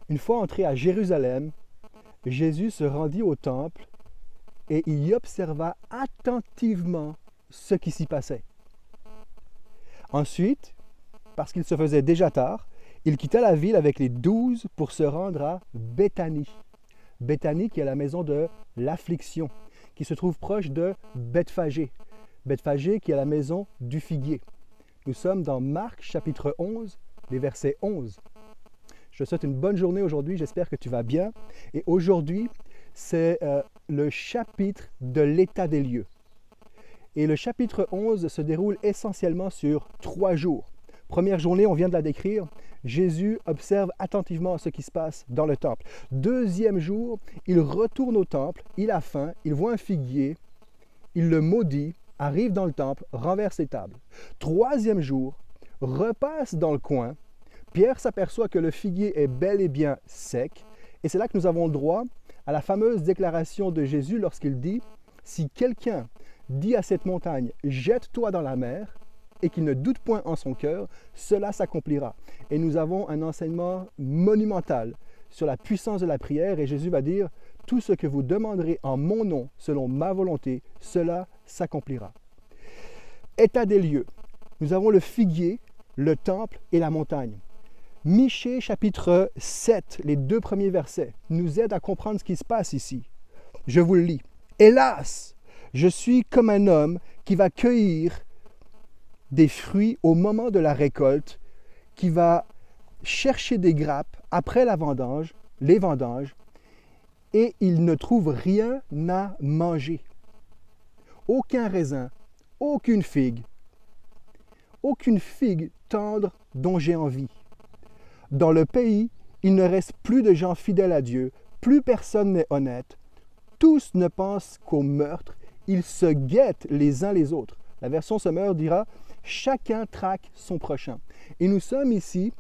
Une fois entré à Jérusalem, Jésus se rendit au temple et il y observa attentivement ce qui s'y passait. Ensuite, parce qu'il se faisait déjà tard, il quitta la ville avec les 12 pour se rendre à Béthanie. Béthanie qui est la maison de l'affliction, qui se trouve proche de Bethphagée. Bethphagée qui est la maison du figuier. Nous sommes dans Marc chapitre 11, les versets 11. Je te souhaite une bonne journée aujourd'hui, j'espère que tu vas bien. Et aujourd'hui, c'est le chapitre de l'état des lieux. Et le chapitre 11 se déroule essentiellement sur 3 jours. Première journée, on vient de la décrire, Jésus observe attentivement ce qui se passe dans le temple. Deuxième jour, il retourne au temple, il a faim, il voit un figuier, il le maudit, arrive dans le temple, renverse les tables. Troisième jour, repasse dans le coin, Pierre s'aperçoit que le figuier est bel et bien sec, et c'est là que nous avons le droit à la fameuse déclaration de Jésus lorsqu'il dit « Si quelqu'un dit à cette montagne, jette-toi dans la mer, et qu'il ne doute point en son cœur, cela s'accomplira. » Et nous avons un enseignement monumental sur la puissance de la prière, et Jésus va dire « Tout ce que vous demanderez en mon nom, selon ma volonté, cela s'accomplira. » État des lieux. Nous avons le figuier, le temple et la montagne. Michée chapitre 7, les 2 premiers versets, nous aident à comprendre ce qui se passe ici. Je vous le lis. « Hélas, je suis comme un homme qui va cueillir des fruits au moment de la récolte, qui va chercher des grappes après la vendange, les vendanges, et il ne trouve rien à manger. Aucun raisin, aucune figue tendre dont j'ai envie. Dans le pays, il ne reste plus de gens fidèles à Dieu, plus personne n'est honnête, tous ne pensent qu'au meurtre, ils se guettent les uns les autres. » La version Sommer dira « Chacun traque son prochain ». Et nous sommes ici,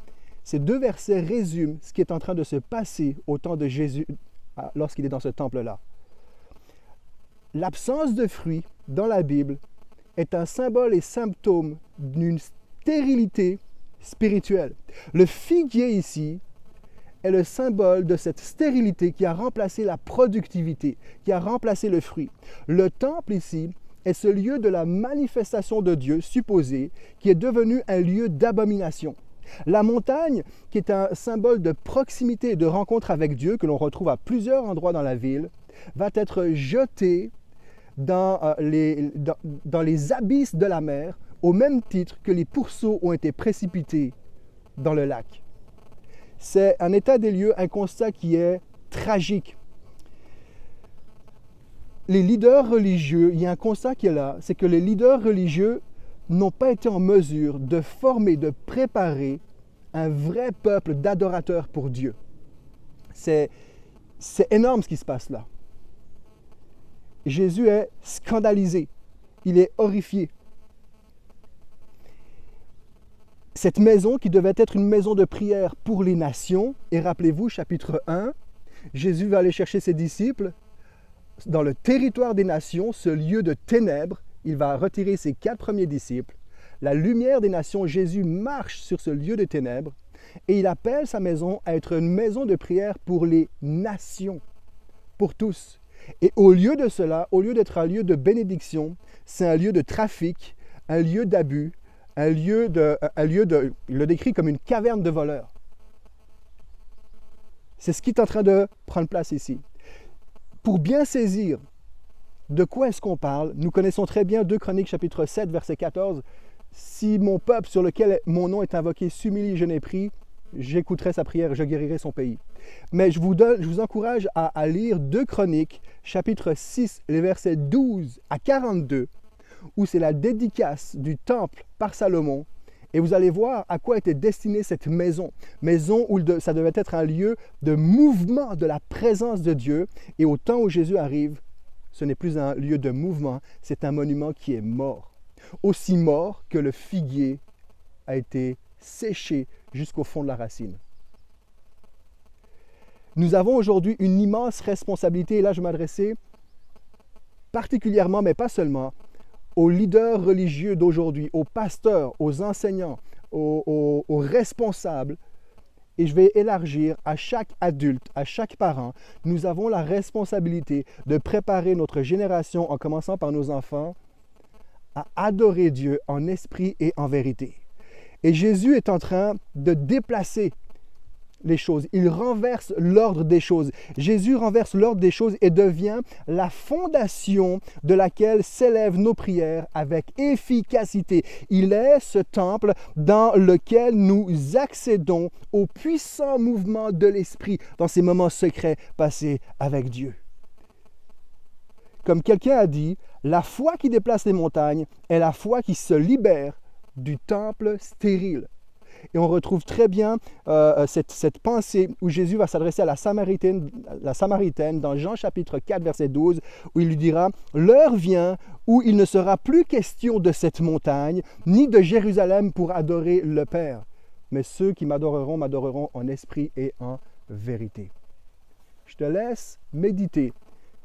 ces 2 versets résument ce qui est en train de se passer au temps de Jésus lorsqu'il est dans ce temple-là. L'absence de fruits dans la Bible est un symbole et symptôme d'une stérilité spirituelle. Le figuier ici est le symbole de cette stérilité qui a remplacé la productivité, qui a remplacé le fruit. Le temple ici est ce lieu de la manifestation de Dieu supposé, qui est devenu un lieu d'abomination. La montagne, qui est un symbole de proximité et de rencontre avec Dieu, que l'on retrouve à plusieurs endroits dans la ville, va être jetée dans les abysses de la mer, au même titre que les pourceaux ont été précipités dans le lac. C'est un état des lieux, un constat qui est tragique. Les leaders religieux, il y a un constat qui est là, c'est que les leaders religieux n'ont pas été en mesure de former, de préparer un vrai peuple d'adorateurs pour Dieu. C'est énorme ce qui se passe là. Jésus est scandalisé, il est horrifié. Cette maison qui devait être une maison de prière pour les nations, et rappelez-vous, chapitre 1, Jésus va aller chercher ses disciples dans le territoire des nations, ce lieu de ténèbres. Il va retirer ses 4 premiers disciples. La lumière des nations, Jésus marche sur ce lieu de ténèbres et il appelle sa maison à être une maison de prière pour les nations, pour tous. Et au lieu de cela, au lieu d'être un lieu de bénédiction, c'est un lieu de trafic, un lieu d'abus, un lieu de, il le décrit comme une caverne de voleurs. C'est ce qui est en train de prendre place ici. Pour bien saisir de quoi est-ce qu'on parle, nous connaissons très bien 2 Chroniques chapitre 7, verset 14. « Si mon peuple sur lequel mon nom est invoqué s'humilie, je n'ai pris, j'écouterai sa prière, je guérirai son pays. » Mais je vous encourage à lire 2 Chroniques chapitre 6, les versets 12 à 42, où c'est la dédicace du temple par Salomon. Et vous allez voir à quoi était destinée cette maison. Maison où ça devait être un lieu de mouvement de la présence de Dieu. Et au temps où Jésus arrive, ce n'est plus un lieu de mouvement, c'est un monument qui est mort. Aussi mort que le figuier a été séché jusqu'au fond de la racine. Nous avons aujourd'hui une immense responsabilité, et là je m'adressais particulièrement, mais pas seulement, aux leaders religieux d'aujourd'hui, aux pasteurs, aux enseignants, aux responsables, et je vais élargir à chaque adulte, à chaque parent, nous avons la responsabilité de préparer notre génération, en commençant par nos enfants, à adorer Dieu en esprit et en vérité. Et Jésus est en train de déplacer les choses. Il renverse l'ordre des choses. Jésus renverse l'ordre des choses et devient la fondation de laquelle s'élèvent nos prières avec efficacité. Il est ce temple dans lequel nous accédons au puissant mouvement de l'Esprit dans ces moments secrets passés avec Dieu. Comme quelqu'un a dit, la foi qui déplace les montagnes est la foi qui se libère du temple stérile. Et on retrouve très bien cette pensée où Jésus va s'adresser à la Samaritaine dans Jean chapitre 4, verset 12, où il lui dira « L'heure vient où il ne sera plus question de cette montagne, ni de Jérusalem pour adorer le Père, mais ceux qui m'adoreront, m'adoreront en esprit et en vérité. » Je te laisse méditer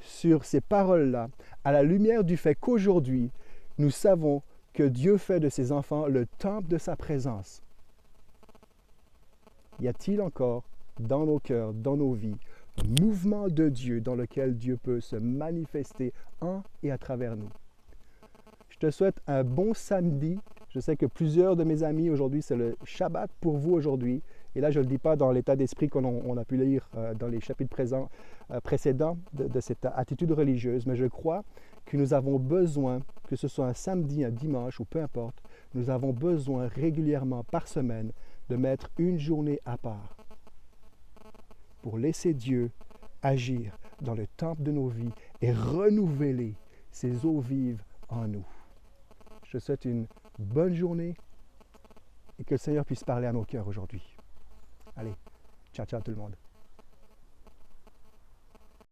sur ces paroles-là à la lumière du fait qu'aujourd'hui, nous savons que Dieu fait de ses enfants le temple de sa présence. Y a-t-il encore dans nos cœurs, dans nos vies, un mouvement de Dieu dans lequel Dieu peut se manifester en et à travers nous? Je te souhaite un bon samedi. Je sais que plusieurs de mes amis aujourd'hui, c'est le Shabbat pour vous aujourd'hui. Et là, je ne le dis pas dans l'état d'esprit qu'on a pu lire dans les chapitres précédents de cette attitude religieuse, mais je crois que nous avons besoin, que ce soit un samedi, un dimanche ou peu importe, nous avons besoin régulièrement par semaine de mettre une journée à part pour laisser Dieu agir dans le temple de nos vies et renouveler ses eaux vives en nous. Je te souhaite une bonne journée et que le Seigneur puisse parler à nos cœurs aujourd'hui. Allez, ciao, ciao tout le monde.